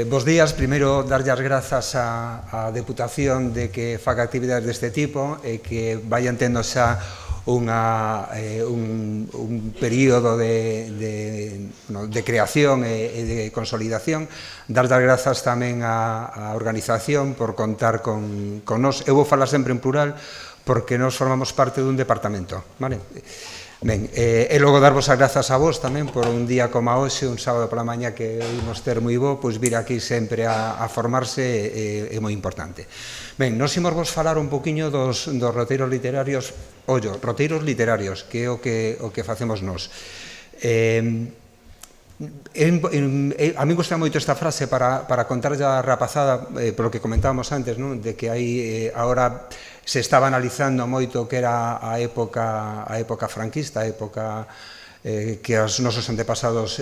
Bos días, primeiro darlle as grazas á Deputación de que faga actividades deste tipo e que vayan tendo xa un período de creación e de consolidación. Dar as grazas tamén á organización por contar con nós. Eu vou falar sempre en plural porque nós formamos parte dun departamento, vale? Ben, e logo darvos as grazas a vos tamén por un día como a hoxe, un sábado pola mañá que imos ter moi bo, pois vir aquí sempre a formarse é moi importante. Ben, nos imos vos falar un poquinho dos roteiros literarios, roteiros literarios, que é o que facemos nós. A mí gusta moito esta frase para contar a rapazada, polo que comentábamos antes, de que aí agora se estaba analizando moito que era a época franquista, a época que os nosos antepasados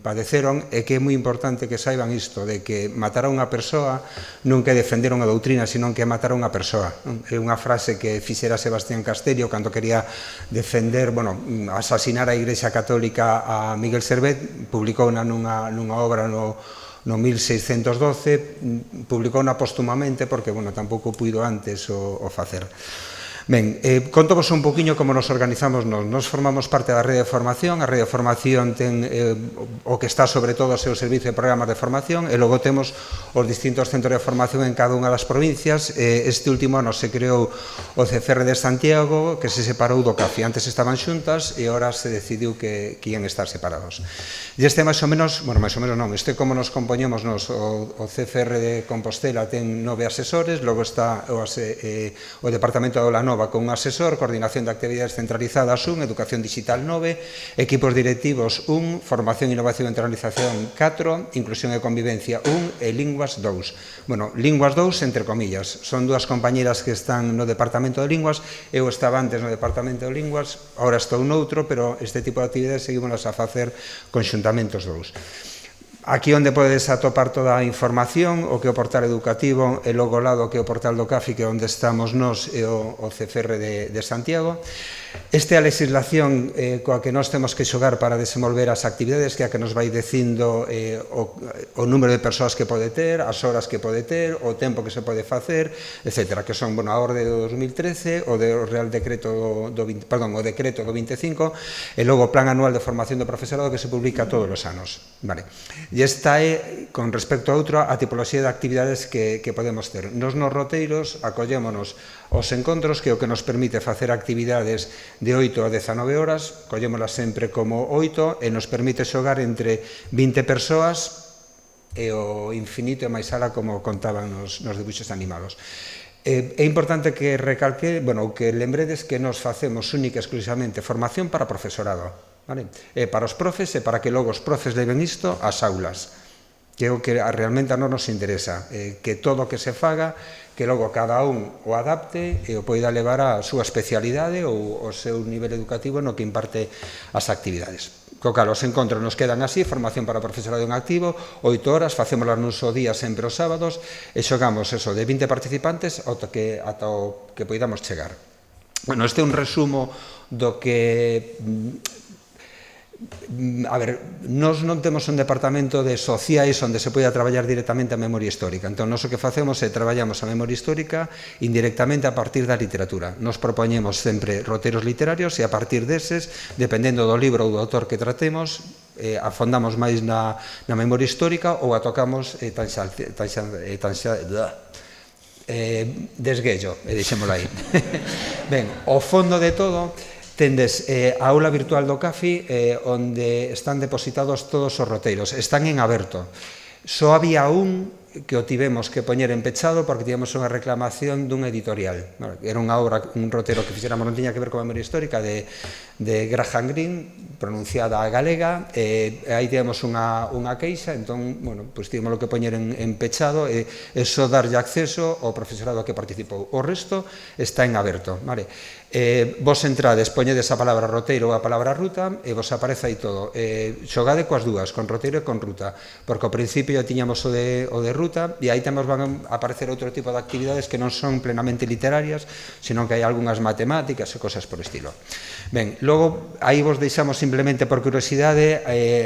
padeceron, e que é moi importante que saiban isto, de que matar a unha persoa non que defender unha doutrina, sino que matar a unha persoa. É unha frase que fixera Sebastián Castello cando quería defender, asasinar a Igrexa Católica a Miguel Servet, publicouna nunha obra no 1612, publicouna póstumamente porque, tampouco puido antes o facer. Ben, contovos un poquinho como nos organizamos nós. Nos formamos parte da rede de formación. A rede de formación ten o que está sobre todo o seu servicio de programas de formación, e logo temos os distintos centros de formación en cada unha das provincias. Este último ano se creou o CFR de Santiago, que se separou do CAFI. Antes estaban xuntas e agora se decidiu que ian estar separados. E este máis ou menos, máis ou menos non, este como nos compoñemos nos, o CFR de Compostela ten 9 asesores, logo está o Departamento de Aula Nova con un asesor, coordinación de actividades centralizadas 1, educación digital 9, equipos directivos 1, formación, innovación e internalización 4, inclusión e convivencia 1 e linguas 2. Linguas 2 entre comillas, son dúas compañeras que están no Departamento de Linguas, eu estaba antes no Departamento de Linguas, agora estou noutro, pero este tipo de actividades seguimos a facer conxuntamente os dous. Aquí onde podedes atopar toda a información, o que é o portal educativo, e logo ao lado que é o portal do CAFI, que é onde estamos nós e o CFR de Santiago. Esta é a legislación coa que nós temos que xogar para desenvolver as actividades, que é a que nos vai dicindo o número de persoas que pode ter, as horas que pode ter, o tempo que se pode facer, etc. Que son a orde do 2013, o Real Decreto o Decreto do 25, e logo o Plan Anual de Formación do Profesorado que se publica todos os anos. E esta é, con respecto a outra, a tipoloxía de actividades que podemos ter. Nos roteiros acollémonos aos encontros, que é o que nos permite facer actividades de 8 a 19 horas, collémolas sempre como 8, e nos permite xogar entre 20 persoas e o infinito e máis alá, como contaban nos dibuixos animados. É importante que recalque, que lembredes que nos facemos única e exclusivamente formación para profesorado, para os profes e para que logo os profes leven isto ás aulas, que é o que realmente a non nos interesa, que todo o que se faga, que logo cada un o adapte e o poida levar a súa especialidade ou o seu nivel educativo no que imparte as actividades. Os encontros nos quedan así, formación para profesorado en activo, 8 horas, facémolas nun só día sempre os sábados, e xogamos eso de 20 participantes ata o que poidamos chegar. Este é un resumo do que... Nós non temos un departamento de sociais onde se poida traballar directamente a memoria histórica. Entón, nós o que facemos é traballamos a memoria histórica indirectamente a partir da literatura. Nos propoñemos sempre roteiros literarios e a partir deses, dependendo do libro ou do autor que tratemos, afondamos máis na memoria histórica ou atocamos desguello, deixémolo aí. Ben, o fondo de todo... Tendes a aula virtual do CAFI onde están depositados todos os roteiros. Están en aberto. Só había un que o tivemos que poñer en pechado porque tivemos unha reclamación dun editorial. Era unha obra, un roteiro que fixéramos, non tiña que ver coa memoria histórica, de Graham Greene, pronunciada a galega, e aí tivemos unha queixa, entón, tivemos que poñer en pechado e só darlle acceso ao profesorado que participou. O resto está en aberto. Vos entrades, poñedes a palabra roteiro ou a palabra ruta e vos aparece aí todo. Xogade coas dúas, con roteiro e con ruta, porque ao principio tiñamos o de ruta, ruta, e aí temos van a aparecer outro tipo de actividades que non son plenamente literarias, senón que hai algunhas matemáticas e cosas por estilo. Ben, logo, aí vos deixamos simplemente por curiosidade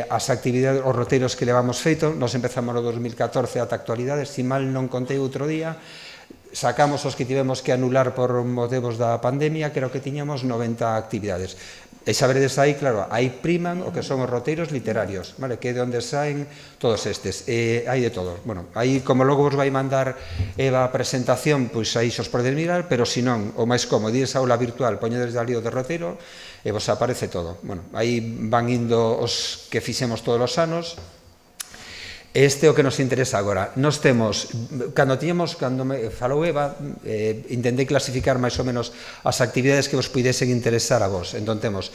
as actividades, os roteiros que levamos feito. Nos empezamos no 2014 ata a actualidade, se mal non contei outro día, sacamos os que tivemos que anular por motivos da pandemia, creo que tiñamos 90 actividades. E saberedes aí, claro, aí priman o que son os roteiros literarios, vale? Que é de onde saen todos estes. Hai de todo. Bueno, aí, como logo vos vai mandar Eva a presentación, pois aí xos podedes mirar, pero se non, o máis cómodo, ides a aula virtual, poñedes ali o de roteiro, e vos aparece todo. Bueno, aí van indo os que fixemos todos os anos. Este é o que nos interesa agora. Nos temos, cando me falou Eva, intentei clasificar máis ou menos as actividades que vos pudesen interesar a vos. Entón temos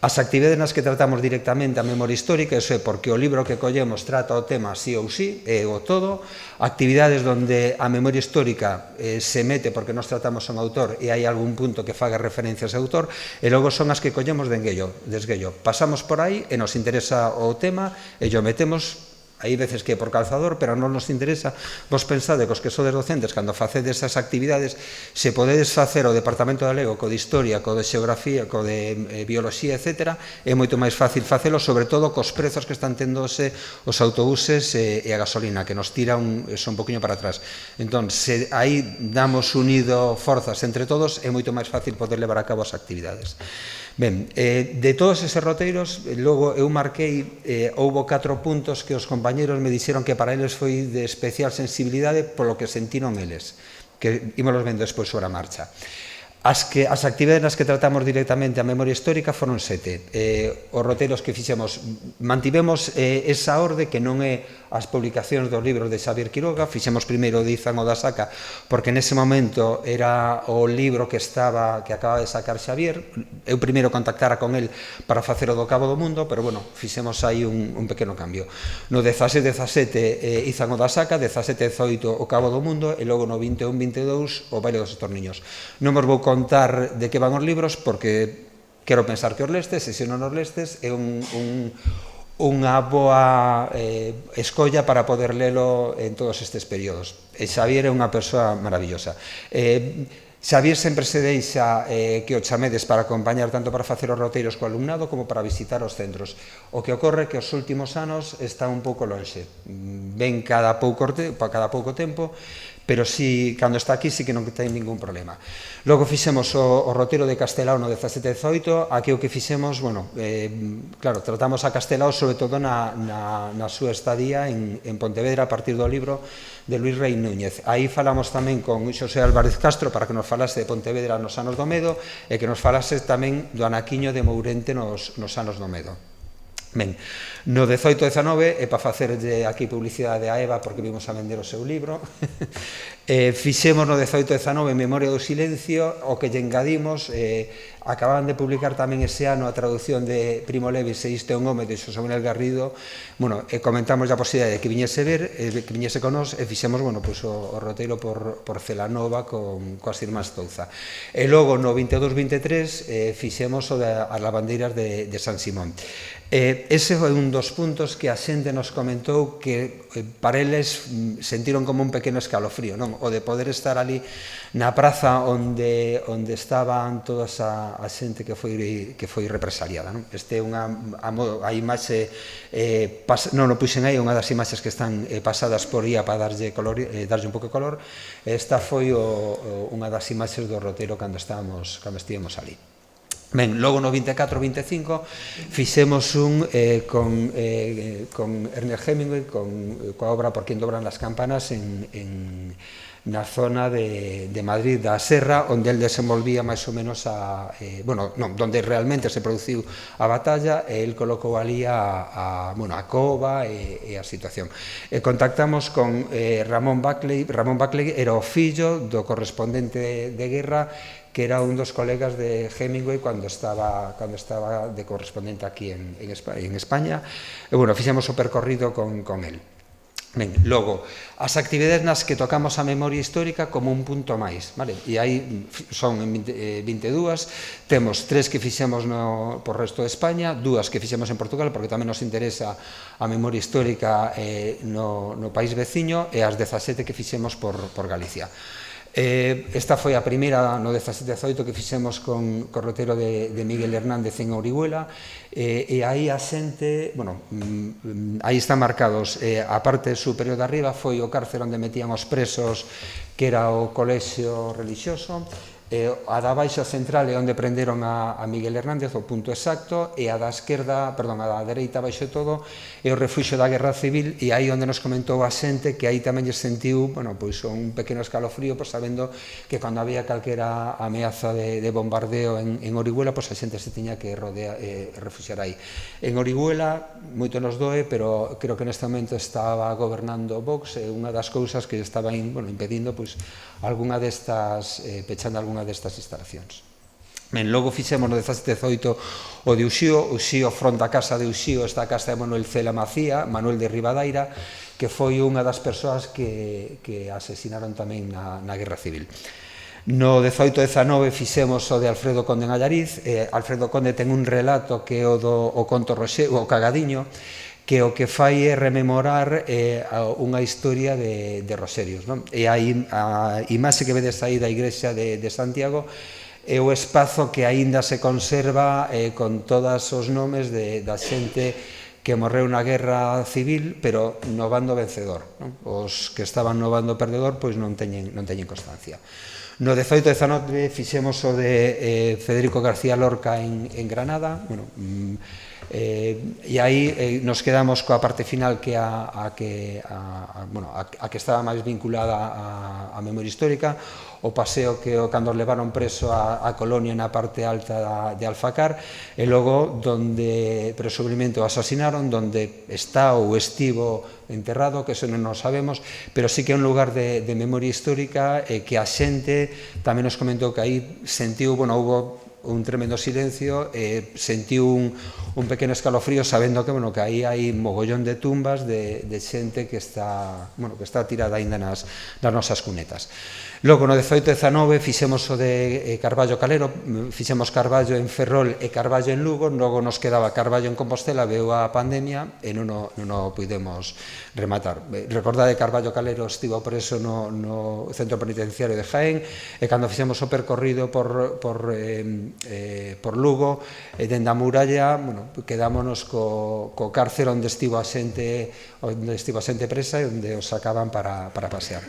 as actividades nas que tratamos directamente a memoria histórica, iso é porque o libro que collemos trata o tema sí ou sí, é o todo. Actividades onde a memoria histórica se mete porque nos tratamos un autor e hai algún punto que faga referencia a ese autor, e logo son as que collemos de esguello. Pasamos por aí e nos interesa o tema e o metemos. Hai veces que é por calzador, pero non nos interesa. Vos pensade que os que sodes docentes, cando facedes esas actividades, se podedes facer o departamento de galego, co de historia, co de xeografía, co de biología, etc., é moito máis fácil facelo, sobre todo cos prezos que están tendose os autobuses e a gasolina, que nos tira un poquinho para atrás. Entón, se aí damos unido forzas entre todos, é moito máis fácil poder levar a cabo as actividades. Ben, de todos eses roteiros, logo eu marquei, houbo 4 puntos que os compañeros me dixeron que para eles foi de especial sensibilidade polo que sentiron eles, que ímolos vendo despois sobre a marcha. As actividades nas que tratamos directamente a memoria histórica foron 7. Os roteiros que fixemos, mantivemos esa orde que non é as publicacións dos libros de Xavier Quiroga. Fixemos primeiro de Izan Odasaca porque nese momento era o libro que acababa de sacar Xavier. Eu primeiro contactara con el para facer o do Cabo do Mundo, pero bueno, fixemos aí un pequeno cambio. No 16-17 Izan Odasaca, 17-18 o Cabo do Mundo, e logo no 21-22 o Baile dos Torniños. Non vos vou contar de que van os libros porque quero pensar que os lestes, e se non os lestes é unha boa escolla para poder lelo en todos estes períodos. E Xavier é unha persoa maravillosa. Xavier sempre se deixa que o chamedes para acompañar tanto para facer os roteiros co alumnado como para visitar os centros. O que ocorre é que os últimos anos está un pouco lonxe. Ven cada pouco tempo, pero si, cando está aquí, sí que non ten ningún problema. Logo fixemos o roteiro de Castelao no 17-18, aquí o que fixemos, bueno, claro, tratamos a Castelao sobre todo na súa estadía en Pontevedra a partir do libro de Luis Rey Núñez. Aí falamos tamén con Xosé Álvarez Castro para que nos falase de Pontevedra nos anos do Medo e que nos falase tamén do Anaquiño de Mourente nos anos do Medo. Ben, no 18-19, e para facerlle aquí publicidade a Eva porque vimos a vender o seu libro, fixemos no 18-19 Memoria do Silencio, o que lle engadimos, acababan de publicar tamén ese ano a traducción de Primo Levi, Se isto é un home, de Xosé Manuel Garrido. Bueno, comentamos a posibilidade de que viñese con nós, e fixemos, bueno, pois o roteiro por Celanova coas irmás Touza. E logo no 22-23 fixemos o das lavandeiras de San Simón. Ese foi un dos puntos que a xente nos comentou que para eles sentiron como un pequeno escalofrío, non? O de poder estar ali na praza onde estaban toda a xente que foi represaliada, non? Este é a imaxe, non o puxen aí, unha das imaxes que están pasadas por IA para darlle un pouco de color. Esta foi unha das imaxes do roteiro cando estivemos ali. Ben, logo no 24-25 fixemos un con Ernest Hemingway, coa obra Por quen dobran las campanas na zona de Madrid da Serra, onde el desenvolvía máis ou menos donde realmente se produciu a batalla, e el colocou ali a cova e a situación. Contactamos con Ramón Buckley. Ramón Buckley era o fillo do correspondente de guerra, que era un dos colegas de Hemingway cando estaba de correspondente aquí en España. E, bueno, fixemos o percorrido con el. Ben, logo, as actividades nas que tocamos a memoria histórica como un punto máis, vale? E aí son 22, temos 3 que fixemos por resto de España, 2 que fixemos en Portugal, porque tamén nos interesa a memoria histórica no país veciño, e as 17 que fixemos por Galicia. Esta foi a primeira no 17-18 que fixemos con o roteiro de Miguel Hernández en Orihuela, e aí a xente, bueno, aí están marcados, a parte superior de arriba foi o cárcere onde metían os presos, que era o colexio religioso, a da baixa central é onde prenderon a Miguel Hernández, o punto exacto, e a da esquerda, perdón, a da dereita baixo de todo, é o refuxio da Guerra Civil, e aí onde nos comentou a xente que aí tamén lle sentiu, bueno, pois un pequeno escalofrío, pois sabendo que cando había calquera ameaza de bombardeo en Orihuela, pois a xente se tiña que refuxiar aí. En Orihuela, moito nos doe, pero creo que neste momento estaba gobernando Vox, e unha das cousas que estaba impedindo, pois, algunha destas, pechando algunha destas instalacións. Ben, logo fixemos no 17-18 o de Uxío fronte a casa de Uxío, esta casa de Manuel Cela Macía, Manuel de Ribadaira, que foi unha das persoas que asesinaron tamén na Guerra Civil. No 18-19 fixemos o de Alfredo Conde en Allariz. Alfredo Conde ten un relato que é o conto Roxeo, o Cagadiño, que o que fai é rememorar unha historia de Roserios. E a imaxe que vedes aí da igrexa de Santiago é o espazo que aínda se conserva con todos os nomes da xente que morreu na Guerra Civil, pero no bando vencedor. Os que estaban no bando perdedor pois non teñen constancia. No 18-19 fixemos o de Federico García Lorca en Granada, e aí nos quedamos coa parte final que a que estaba máis vinculada á memoria histórica, o paseo que cando levaron preso a Colonia na parte alta de Alfacar, e logo donde presumiblemente o asasinaron, donde está ou estivo enterrado, que eso non o sabemos, pero sí que é un lugar de memoria histórica, e que a xente tamén nos comentou que aí sentiu, hubo un tremendo silencio, sentiu un pequeno escalofrío sabendo que aí hai mogollón de tumbas de xente que está tirada aínda nas nosas cunetas. Logo, no 18-19, fixemos o de Carballo Calero, fixemos Carballo en Ferrol e Carballo en Lugo, logo nos quedaba Carballo en Compostela, veu a pandemia e non o pudemos rematar. Recordade, Carballo Calero estivo preso no centro penitenciario de Jaén, e cando fixemos o percorrido por Lugo, dende a muralla, quedámonos co cárcere onde estivo a xente presa e onde os sacaban para pasear.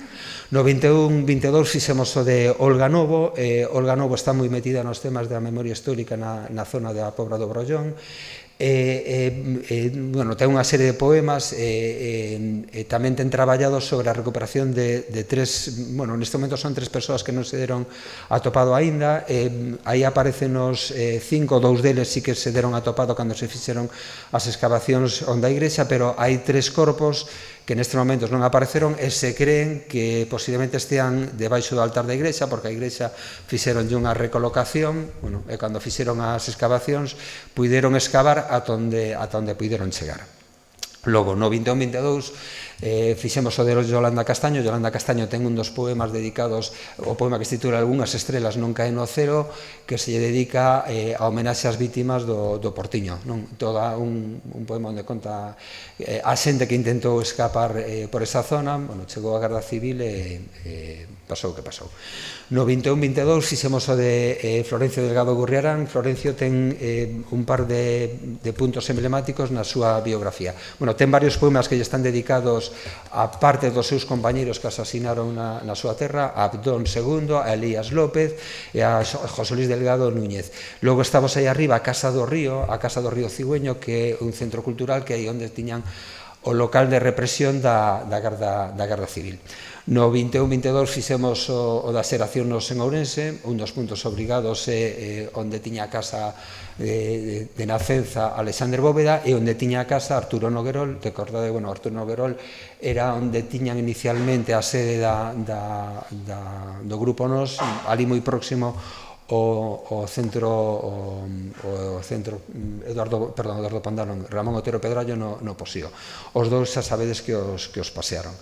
No 21-22 fixemos o de Olga Novo. Olga Novo está moi metida nos temas da memoria histórica na zona da Pobra do Brollón. Ten unha serie de poemas, tamén ten traballado sobre a recuperación de tres, neste momento son 3 persoas que non se deron atopado aínda. Aí aparecen os 5, 2 deles sí que se deron atopado cando se fixeron as excavacións onde a igrexa, pero hai 3 corpos que nestes momentos non apareceron e se creen que posiblemente estean debaixo do altar da igrexa, porque a igrexa fixeronlle unha recolocación, e cando fixeron as excavacións puideron excavar ata onde puideron chegar. Logo, no 21-22, fixemos o de Yolanda Castaño. Yolanda Castaño ten un dos poemas dedicados, o poema que se titula Algunhas estrelas non caen no cero, que se lle dedica a homenaxe ás vítimas do Portiño. Toda un poema onde conta a xente que intentou escapar por esa zona, chegou a Garda Civil e pasou o que pasou. No 21-22 fixemos o de Florencio Delgado Gurriarán. Florencio ten un par de puntos emblemáticos na súa biografía. Ten varios poemas que lle están dedicados a parte dos seus compañeros que asasinaron na súa terra, a Abdón II, a Elías López e a José Luis Delgado Núñez. Logo estamos aí arriba, a Casa do Río Cigüeño, que é un centro cultural que aí onde tiñan o local de represión da Garda Civil. No 21-22 fixemos o da Xeracións en Ourense, un dos puntos obrigados é onde tiña a casa de Nacenza Alexander Bóveda e onde tiña a casa Arturo Noguerol. Recordade, Arturo Noguerol era onde tiñan inicialmente a sede do Grupo Nos, ali moi próximo o centro Eduardo Pandano, Ramón Otero Pedrallo no posío. Os dous xa sabedes que os pasearon.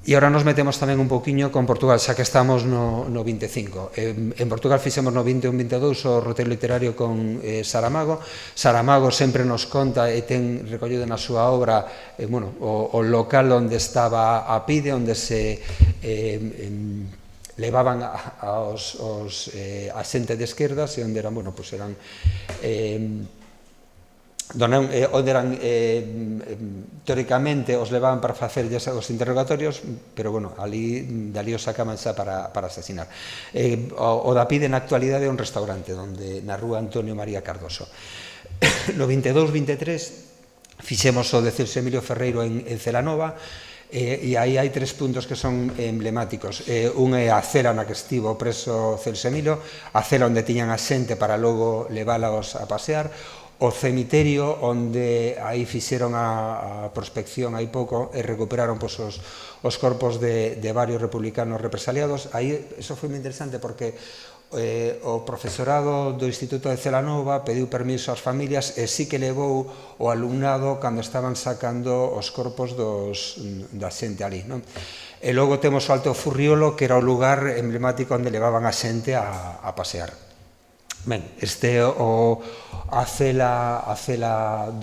E agora nos metemos tamén un poquinho con Portugal, xa que estamos no 25. En Portugal fixemos no 21-22 o roteiro literario con Saramago. Saramago sempre nos conta e ten recollido na súa obra o local onde estaba a PIDE, onde se levaban a xente de esquerdas e onde eran, onde eran teóricamente os levaban para facerlles os interrogatorios, pero dali os sacaban xa para asasinar. O da PIDE na actualidade é un restaurante na rúa Antonio María Cardoso. No 22-23 fixemos o de Celso Emilio Ferreiro en Celanova, e aí hai 3 puntos que son emblemáticos. Un é a cela na que estivo preso Celso Emilio, a cela onde tiñan a xente para logo leválaos a pasear, o cemiterio onde aí fixeron a prospección hai pouco e recuperaron os corpos de varios republicanos represaliados. Aí, eso foi moi interesante porque o profesorado do Instituto de Celanova pediu permiso ás familias e sí que levou o alumnado cando estaban sacando os corpos da xente ali. E logo temos o Alto Furriolo, que era o lugar emblemático onde levaban a xente a pasear. Ben, este é a cela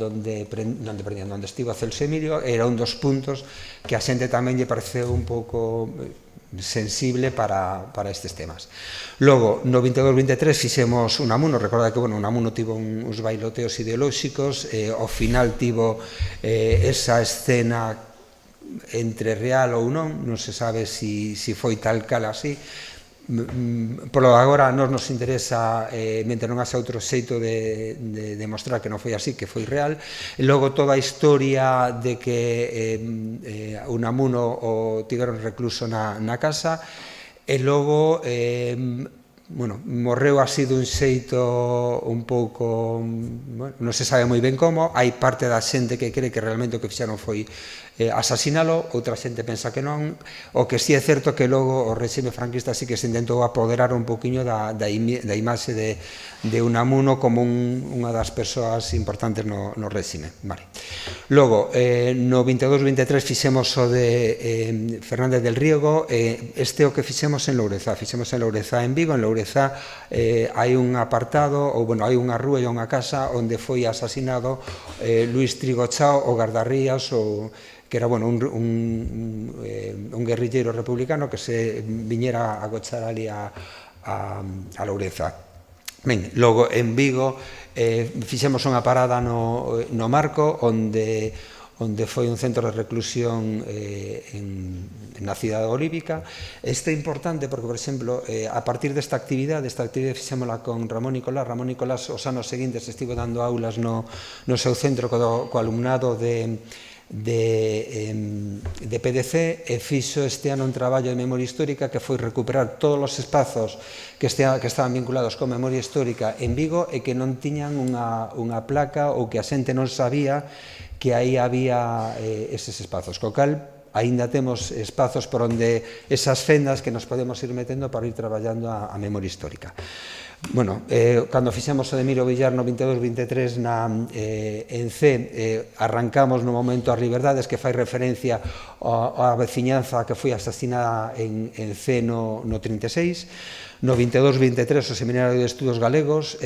onde estivo Celso Emilio, era un dos puntos que a xente tamén lle pareceu un pouco sensible para estes temas. Logo, no 22-23 fixemos Unamuno. Recorda que Unamuno tivo uns bailoteos ideolóxicos, ao final tivo esa escena entre real ou non se sabe se foi tal cal así. Polo agora nos interesa, mentre non haxa outro xeito de demostrar que non foi así, que foi real. E logo toda a historia de que Unamuno o tiveron recluso na casa, e logo morreu así dun xeito un pouco, non se sabe moi ben como. Hai parte da xente que cree que realmente o que fixeron foi asasinalo, outra xente pensa que non. O que si é certo que logo o réxime franquista sí que se intentou apoderar un poquinho da imaxe de Unamuno como unha das persoas importantes no réxime. Logo, no 22-23 fixemos o de Fernández del Riego. Este é o que fixemos en Loureza. Fixemos en Loureza, en Vigo. En Loureza hai un apartado, ou hai unha rúa e unha casa onde foi asasinado Luis Trigochao, o Gardarrías, que era un guerrilleiro republicano que se viñera a gochar ali a Loureza. Ben, logo en Vigo fixemos unha parada no Marco, onde foi un centro de reclusión na cidade olívica. Este é importante porque, por exemplo, a partir desta actividade fixémola con Ramón Nicolás. Ramón Nicolás os anos seguintes estivo dando aulas no seu centro co alumnado de PDC, e fixo este ano un traballo de memoria histórica que foi recuperar todos os espazos que estaban vinculados con memoria histórica en Vigo e que non tiñan unha placa ou que a xente non sabía que aí había eses espazos. Co cal, aínda temos espazos por onde esas fendas que nos podemos ir metendo para ir traballando a memoria histórica. Cando fixemos o de Emilio Villar no 22-23 en C, arrancamos no momento as liberdades, que fai referencia á veciñanza que foi asesinada en C no 36. No 22-23 o Seminario de Estudos Galegos,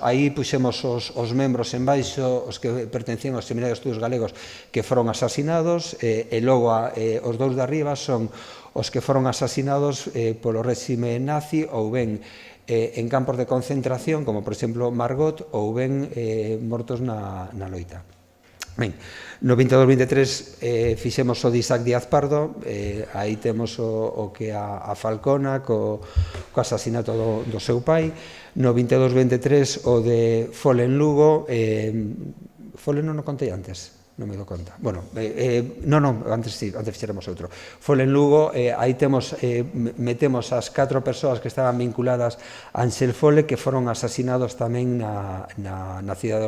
aí puxemos os membros en baixo, os que pertencían ao Seminario de Estudos Galegos que foron asasinados, e logo os dous de arriba son os que foron asasinados polo réxime nazi ou ben en campos de concentración, como por exemplo Margot, ou ben mortos na loita. Ben, no 22-23 fixemos o de Isaac Díaz Pardo, aí temos o que a Falcona co asasinato do seu pai. No 22-23 o de Fole en Lugo, Fole non o contei antes. non me dou conta. Bueno, antes fixéramos outro. Foi en Lugo, aí metemos as 4 persoas que estaban vinculadas a Ansel Fole, que foron asasinados tamén na cidade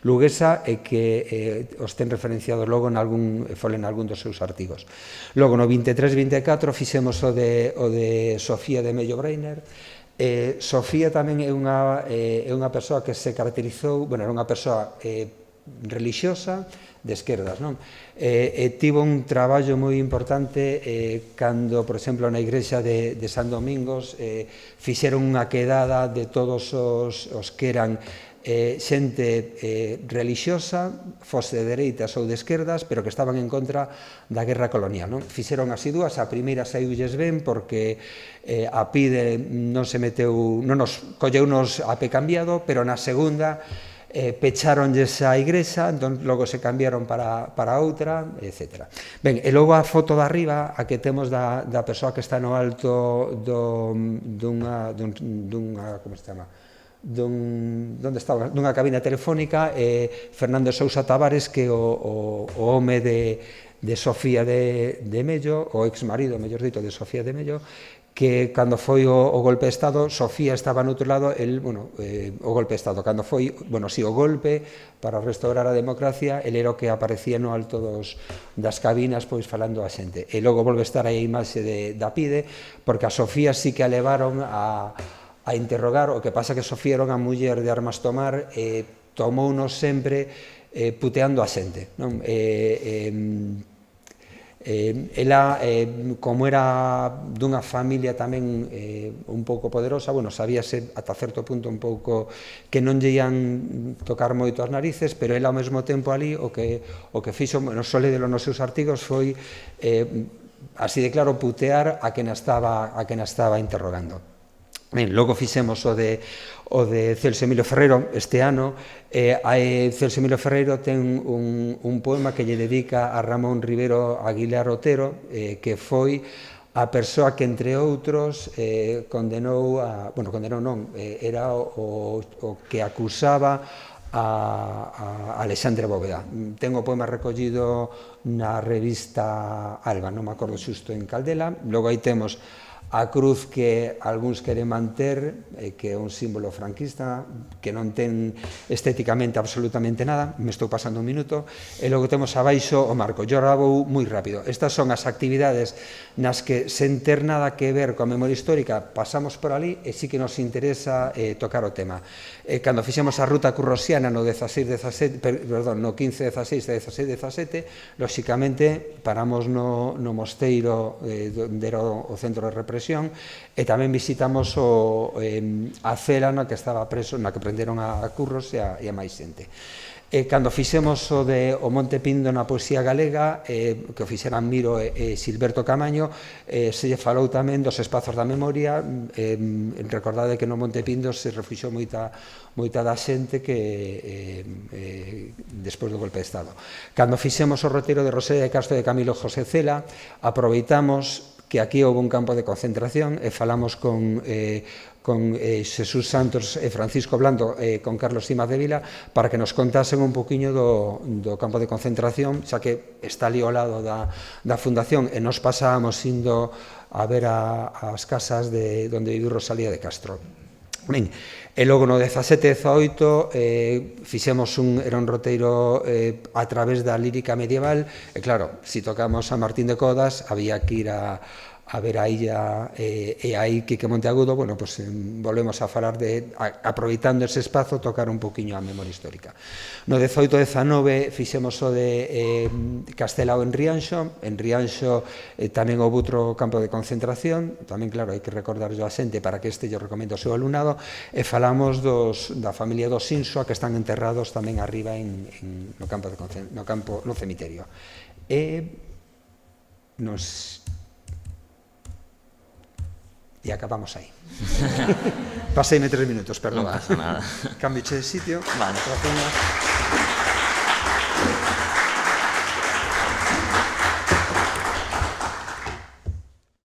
luguesa e que os ten referenciados logo en algún dos seus artigos. Logo, no 23-24, fixemos o de Sofía de Mello Breiner. Sofía tamén é unha persoa que se caracterizou, era unha persoa relixiosa de esquerdas, non? Tivo un traballo moi importante cando, por exemplo, na igrexa de San Domingos fixeron unha quedada de todos os que eran xente relixiosa, fose de dereitas ou de esquerdas, pero que estaban en contra da guerra colonial, non? Fixeron así dúas, a primeira saíulles ben porque a PIDE non se meteu, non nos colleunos a pé cambiado, pero na segunda pecharonlles a igrexa, entón logo se cambiaron para outra, etc. Ben, e logo a foto de arriba, a que temos da persoa que está no alto dunha, como se chama? Dunha cabina telefónica, Fernando Sousa Tavares, que é o home de Sofía de Mello, o ex-marido, mellor dito, de Sofía de Mello, que cando foi o golpe de Estado, Sofía estaba no outro lado, o golpe de Estado, cando foi, o golpe para restaurar a democracia, el era o que aparecía no alto das cabinas, pois falando a xente. E logo volve a estar aí a imaxe da PIDE, porque a Sofía sí que a levaron a interrogar, o que pasa que Sofía era unha muller de armas tomar, tomounos sempre puteando a xente, non? Ela, como era dunha familia tamén un pouco poderosa, sabíase ata certo punto un pouco que non lle ian tocar moito as narices, pero ela ao mesmo tempo ali o que fixo, Soledelo nos seus artigos foi así de claro putear a quen a estaba interrogando. Ben, logo fixemos o de Celso Emilio Ferreiro este ano. Celso Emilio Ferreiro ten un poema que lle dedica a Ramón Rivero Aguilar Otero, que foi a persoa que, entre outros, condenou non, era o que acusaba a Alexandre Bóveda. Ten o poema recollido na revista Alba, non me acordo xusto en Caldela. Logo aí temos a cruz que algúns queren manter, que é un símbolo franquista, que non ten estéticamente absolutamente nada, me estou pasando un minuto, e logo temos abaixo o marco. Eu ahora vou moi rápido. Estas son as actividades nas que, sen ter nada que ver coa memoria histórica, pasamos por ali e sí que nos interesa tocar o tema. Cando fixemos a ruta currosiana no 15-16 e 16-17, lóxicamente paramos no mosteiro onde era o centro de represión, e tamén visitamos a cela na que estaba preso, na que prenderon a Curros e a máis xente. Cando fixemos o Monte Pindo na poesía galega, que o fixeran Miro e Silberto Camaño, se lle falou tamén dos espazos da memoria. Recordade que no Monte Pindo se refuxou moita da xente que despois do golpe de Estado. Cando fixemos o roteiro de Rosalía de Castro de Camilo José Cela, aproveitamos que aquí houve un campo de concentración e falamos con Xesús Santos e Francisco Blando, con Carlos Simaz de Vila, para que nos contasen un poquinho do campo de concentración, xa que está ali ao lado da fundación, e nos pasábamos indo a ver as casas onde viviu Rosalía de Castro. Ben, e logo no 17-18 era un roteiro a través da lírica medieval, e claro, se tocamos a Martín de Codas, había que ir a ver a illa, e aí Quique Monteagudo, volvemos a falar de, aproveitando ese espazo, tocar un poquinho a memoria histórica. No 18-19 fixemos o de Castelao en Rianxo tamén houve outro campo de concentración, tamén claro, hai que recordarlo a xente para que yo recomendo ao seu alumnado, e falamos da familia dos Insua, que están enterrados tamén arriba no cemiterio. E acabamos aí. Paseime 3 minutos, perdón. Non pasa nada. Cambio de sitio. Vale.